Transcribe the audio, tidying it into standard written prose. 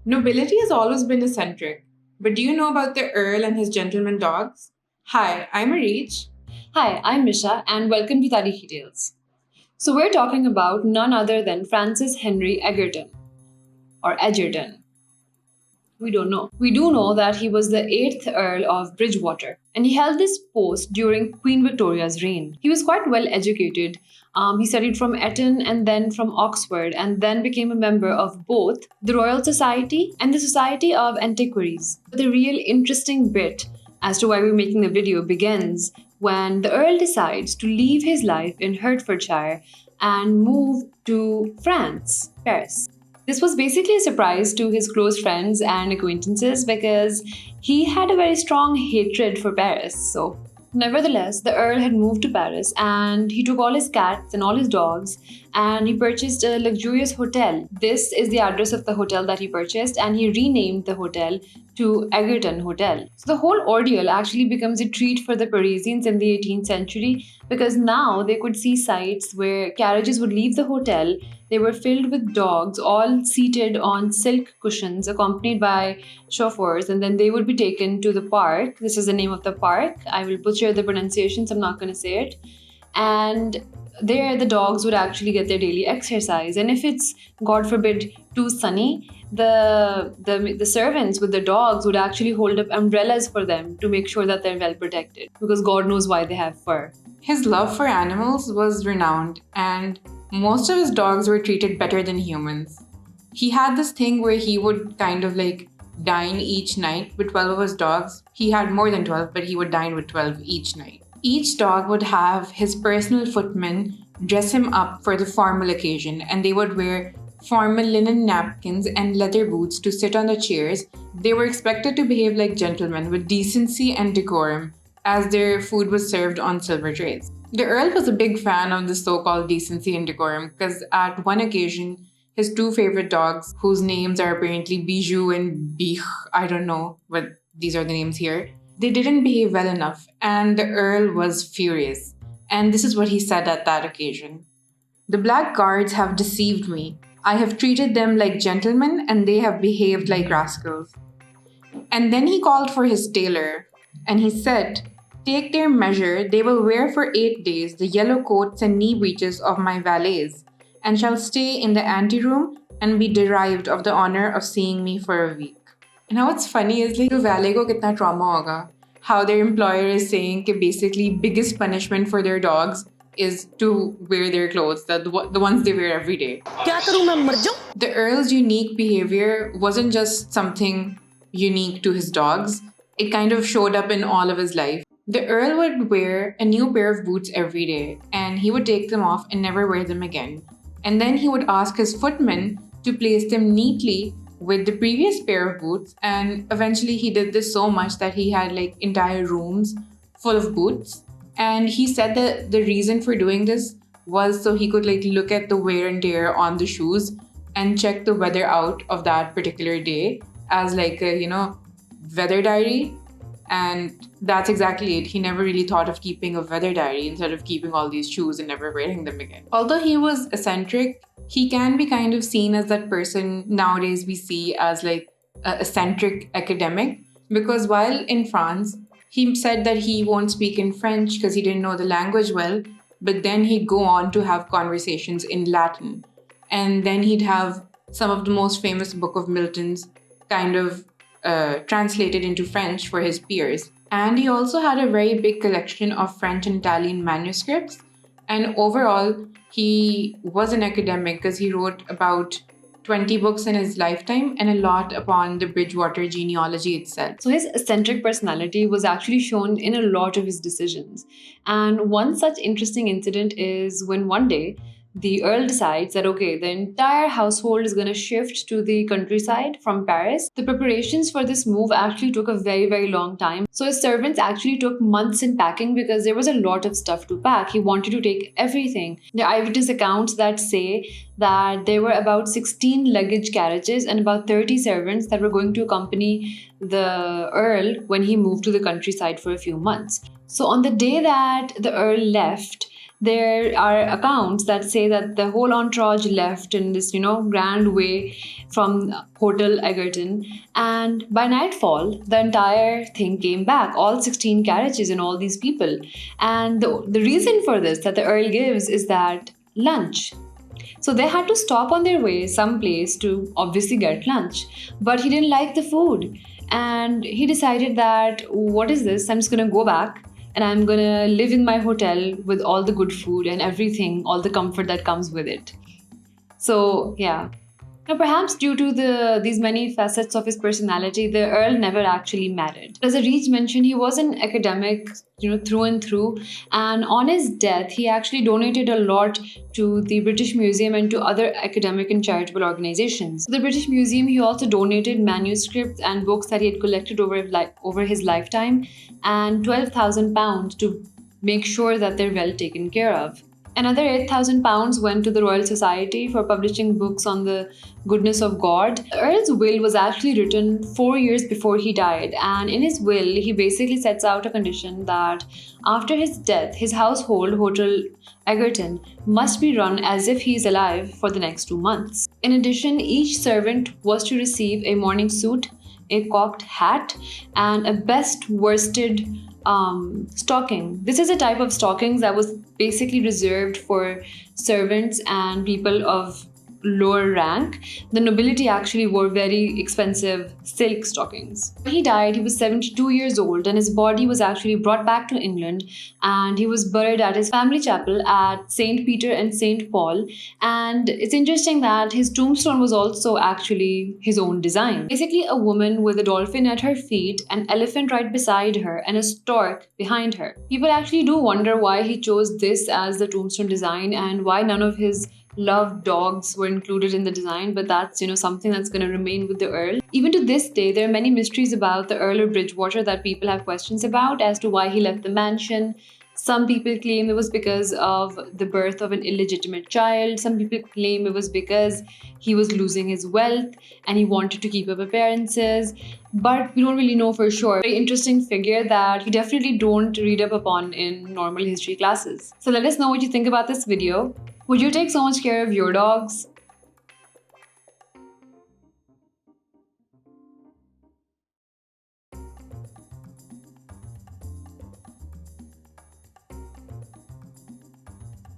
Nobility has always been eccentric, but do you know about the Earl and his gentleman dogs? Hi, I'm Arich. Hi, I'm Misha, and welcome to Tarihi Tales. So, we're talking about none other than Francis Henry Egerton, or Egerton. We don't know. We do know that he was the 8th Earl of Bridgewater, and he held this post during Queen Victoria's reign. He was quite well educated. He studied from Eton and then from Oxford, and then became a member of both the Royal Society and the Society of Antiquaries. The real interesting bit as to why we're making the video begins when the Earl decides to leave his life in Hertfordshire and move to France, Paris. This was basically a surprise to his close friends and acquaintances because he had a very strong hatred for Paris. So, nevertheless, the Earl had moved to Paris and he took all his cats and all his dogs and he purchased a luxurious hotel. This is the address of the hotel that he purchased, and he renamed the hotel to Egerton Hotel. So the whole ordeal actually becomes a treat for the Parisians in the 18th century because now they could see sights where carriages would leave the hotel. They were filled with dogs, all seated on silk cushions, accompanied by chauffeurs, and then they would be taken to the park. This is the name of the park. I will butcher the pronunciation, so I'm not going to say it. And there, the dogs would actually get their daily exercise. And if it's, God forbid, too sunny, the servants with the dogs would actually hold up umbrellas for them to make sure that they're well protected, because God knows why they have fur. His love for animals was renowned, and most of his dogs were treated better than humans. He had this thing where he would kind of like dine each night with 12 of his dogs. He had more than 12, but he would dine with 12 each night. Each dog would have his personal footman dress him up for the formal occasion, and they would wear formal linen napkins and leather boots to sit on the chairs. They were expected to behave like gentlemen with decency and decorum, as their food was served on silver trays. The Earl was a big fan of the so-called decency and decorum because at one occasion, his two favorite dogs, whose names are apparently Bijou and Bich, I don't know, but these are the names here, they didn't behave well enough, and the Earl was furious. And this is what he said at that occasion. "The black guards have deceived me. I have treated them like gentlemen, and they have behaved like rascals." And then he called for his tailor, and he said, "Take their measure, they will wear for 8 days the yellow coats and knee breeches of my valets, and shall stay in the anteroom and be deprived of the honor of seeing me for a week." Now what's funny is like, the valet ko kitna trauma hoga. How their employer is saying that basically biggest punishment for their dogs is to wear their clothes, the ones they wear every day. The Earl's unique behavior wasn't just something unique to his dogs, it kind of showed up in all of his life. The Earl would wear a new pair of boots every day, and he would take them off and never wear them again. And then he would ask his footman to place them neatly with the previous pair of boots, and eventually he did this so much that he had like entire rooms full of boots. And he said that the reason for doing this was so he could like look at the wear and tear on the shoes and check the weather out of that particular day as like a, weather diary. And that's exactly it. He never really thought of keeping a weather diary instead of keeping all these shoes and never wearing them again. Although he was eccentric, he can be kind of seen as that person nowadays we see as like a eccentric academic, because while in France, he said that he won't speak in French because he didn't know the language well, but then he'd go on to have conversations in Latin. And then he'd have some of the most famous book of Milton's kind of translated into French for his peers. And he also had a very big collection of French and Italian manuscripts. And overall, he was an academic because he wrote about 20 books in his lifetime and a lot upon the Bridgewater genealogy itself. So his eccentric personality was actually shown in a lot of his decisions. And one such interesting incident is when one day the Earl decides that, okay, the entire household is going to shift to the countryside from Paris. The preparations for this move actually took a very, very long time. So his servants actually took months in packing because there was a lot of stuff to pack. He wanted to take everything. There are eyewitness accounts that say that there were about 16 luggage carriages and about 30 servants that were going to accompany the Earl when he moved to the countryside for a few months. So on the day that the Earl left, There are accounts that say that the whole entourage left in this, grand way from Hotel Egerton. And by nightfall, the entire thing came back, all 16 carriages and all these people. And the reason for this that the Earl gives is that lunch. So they had to stop on their way someplace to obviously get lunch. But he didn't like the food. And he decided that, what is this? I'm just going to go back and I'm going to live in my hotel with all the good food and everything, all the comfort that comes with it. So, yeah. Now, perhaps due to these many facets of his personality, the Earl never actually married. As Reach mentioned, he was an academic, through and through. And on his death, he actually donated a lot to the British Museum and to other academic and charitable organizations. To the British Museum, he also donated manuscripts and books that he had collected over his lifetime, and £12,000 to make sure that they're well taken care of. Another £8,000 went to the Royal Society for publishing books on the goodness of God. The Earl's will was actually written 4 years before he died, and in his will, he basically sets out a condition that after his death, his household, Hotel Egerton, must be run as if he is alive for the next 2 months. In addition, each servant was to receive a morning suit, a cocked hat, and a best worsted stocking. This is a type of stockings that was basically reserved for servants and people of lower rank. The nobility actually wore very expensive silk stockings. When he died, he was 72 years old, and his body was actually brought back to England, and he was buried at his family chapel at St. Peter and St. Paul. And it's interesting that his tombstone was also actually his own design. Basically, a woman with a dolphin at her feet, an elephant right beside her, and a stork behind her. People actually do wonder why he chose this as the tombstone design and why none of his loved dogs were included in the design, but that's something that's going to remain with the Earl. Even to this day, there are many mysteries about the Earl of Bridgewater that people have questions about as to why he left the mansion. Some people claim it was because of the birth of an illegitimate child. Some people claim it was because he was losing his wealth and he wanted to keep up appearances. But we don't really know for sure. Very interesting figure that you definitely don't read up upon in normal history classes. So let us know what you think about this video. Would you take so much care of your dogs?